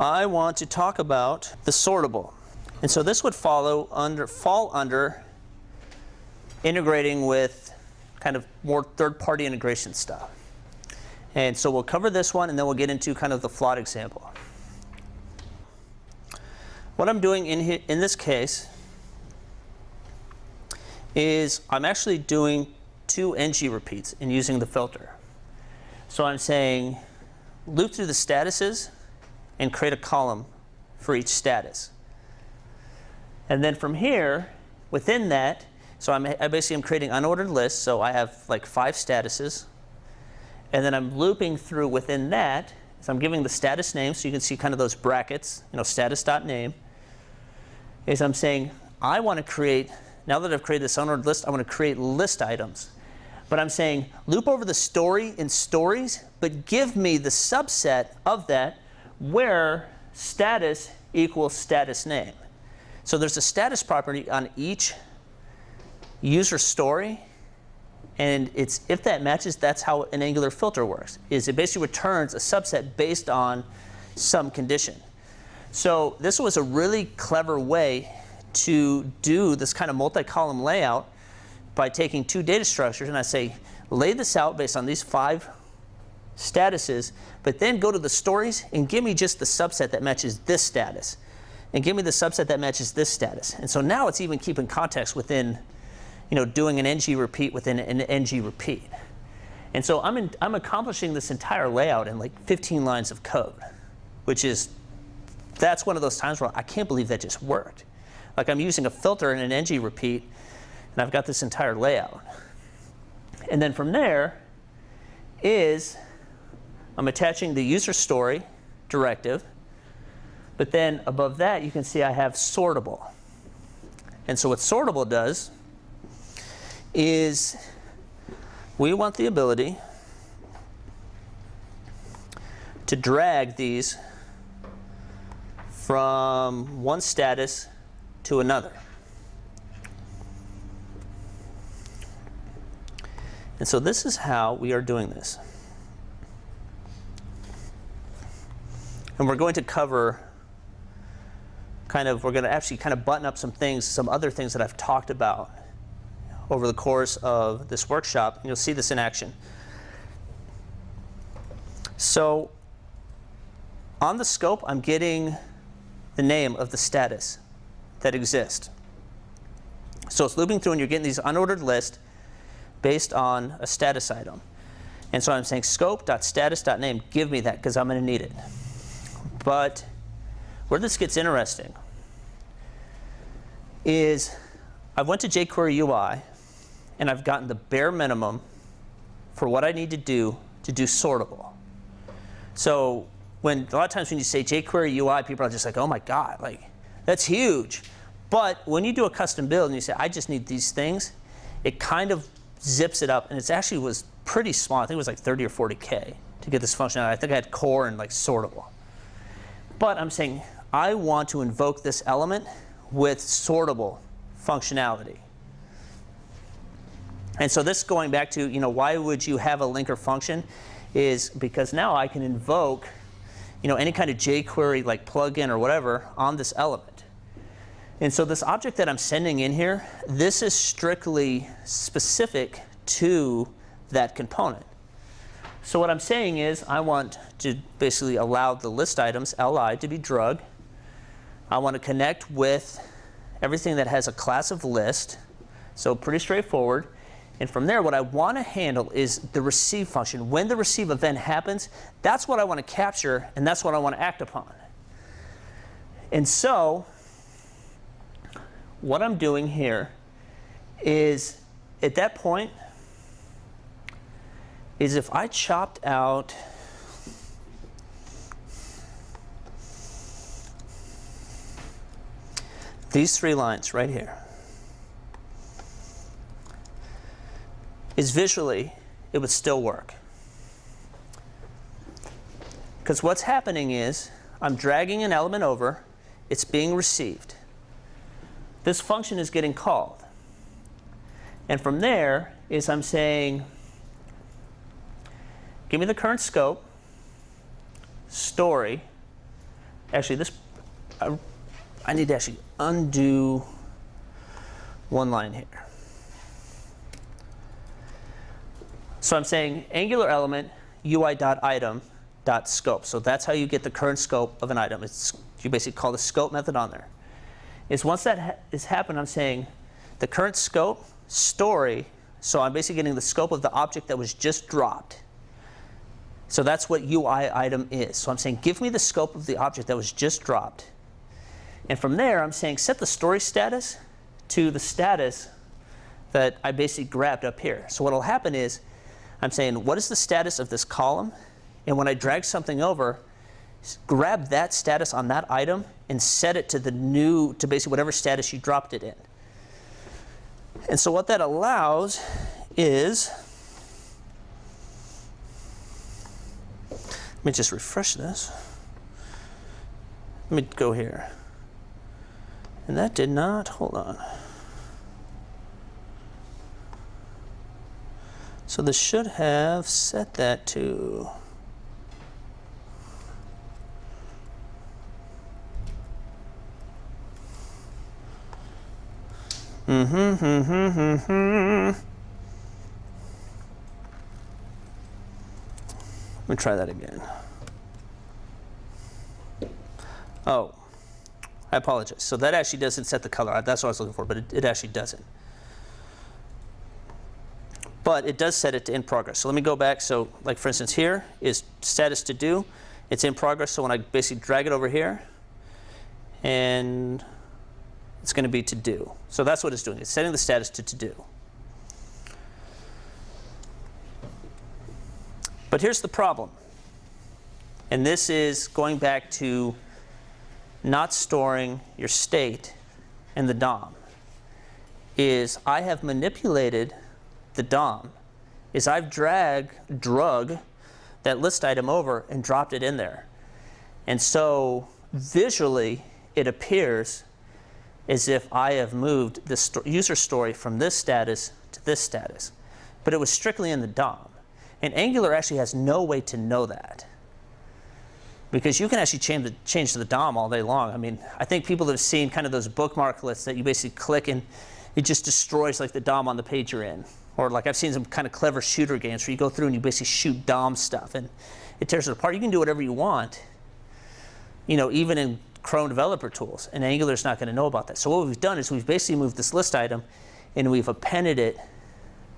I want to talk about the sortable. And so this would fall under integrating with kind of more third-party integration stuff. And so we'll cover this one, and then we'll get into kind of the flawed example. What I'm doing in this case is I'm actually doing 2 ng repeats and using the filter. So I'm saying loop through the statuses and create a column for each status. And then from here, within that, so I basically am creating unordered lists. So I have like 5 statuses. And then I'm looping through within that. So I'm giving the status name, so you can see kind of those brackets, status.name. Is I'm saying I want to create, now that I've created this unordered list, I want to create list items. But I'm saying loop over the story in stories, but give me the subset of that where status equals status name. So there's a status property on each user story, and it's if that matches, that's how an Angular filter works. Is it basically returns a subset based on some condition. So this was a really clever way to do this kind of multi-column layout by taking 2 data structures, and I say lay this out based on these 5 statuses, but then go to the stories and give me just the subset that matches this status, and give me the subset that matches this status. And so now it's even keeping context within, doing an ng repeat within an ng repeat. And so I'm accomplishing this entire layout in like 15 lines of code, which is, that's one of those times where I can't believe that just worked. Like I'm using a filter and an ng repeat, and I've got this entire layout. And then from there is I'm attaching the user story directive, but then above that you can see I have sortable. And so what sortable does is we want the ability to drag these from one status to another. And so this is how we are doing this. And we're going to cover we're going to actually kind of button up some things, some other things that I've talked about over the course of this workshop. And you'll see this in action. So on the scope, I'm getting the name of the status that exists. So it's looping through, and you're getting these unordered lists based on a status item. And so I'm saying scope.status.name, give me that, because I'm going to need it. But where this gets interesting is I went to jQuery UI, and I've gotten the bare minimum for what I need to do sortable. So a lot of times when you say jQuery UI, people are just like, oh my God, like that's huge. But when you do a custom build and you say, I just need these things, it kind of zips it up, and it actually was pretty small. I think it was like 30 or 40K to get this functionality. I think I had core and like sortable. But I'm saying I want to invoke this element with sortable functionality. And so this, going back to, why would you have a linker function, is because now I can invoke, any kind of jQuery like plugin or whatever on this element. And so this object that I'm sending in here, this is strictly specific to that component. So what I'm saying is I want to basically allow the list items, li, to be drug. I want to connect with everything that has a class of list. So pretty straightforward. And from there, what I want to handle is the receive function. When the receive event happens, that's what I want to capture, and that's what I want to act upon. And so what I'm doing here is, at that point, is if I chopped out these 3 lines right here, is visually, it would still work. Because what's happening is I'm dragging an element over, it's being received. This function is getting called. And from there is I'm saying, give me the current scope, story, actually this, I need to actually undo one line here. So I'm saying Angular element UI.item.scope. So that's how you get the current scope of an item. You basically call the scope method on there. Once that is happened, I'm saying the current scope story. So I'm basically getting the scope of the object that was just dropped. So that's what UI item is. So I'm saying give me the scope of the object that was just dropped. And from there, I'm saying set the story status to the status that I basically grabbed up here. So what will happen is I'm saying, what is the status of this column? And when I drag something over, grab that status on that item and set it to to basically whatever status you dropped it in. And so what that allows is, let me just refresh this. Let me go here. And that did not, hold on. So this should have set that to Let me try that again. Oh, I apologize. So that actually doesn't set the color. That's what I was looking for, but it actually doesn't. But it does set it to in progress. So let me go back. So like for instance here is status to do. It's in progress. So when I basically drag it over here, and it's going to be to do. So that's what it's doing. It's setting the status to do. But here's the problem. And this is going back to not storing your state in the DOM. Is I have manipulated the DOM. Is I've drug that list item over and dropped it in there. And so visually it appears as if I have moved the user story from this status to this status. But it was strictly in the DOM. And Angular actually has no way to know that. Because you can actually change the DOM all day long. I mean, I think people have seen kind of those bookmark lists that you basically click and it just destroys like the DOM on the page you're in. Or like I've seen some kind of clever shooter games where you go through and you basically shoot DOM stuff and it tears it apart. You can do whatever you want, you know, even in Chrome developer tools. And Angular's not going to know about that. So what we've done is we've basically moved this list item and we've appended it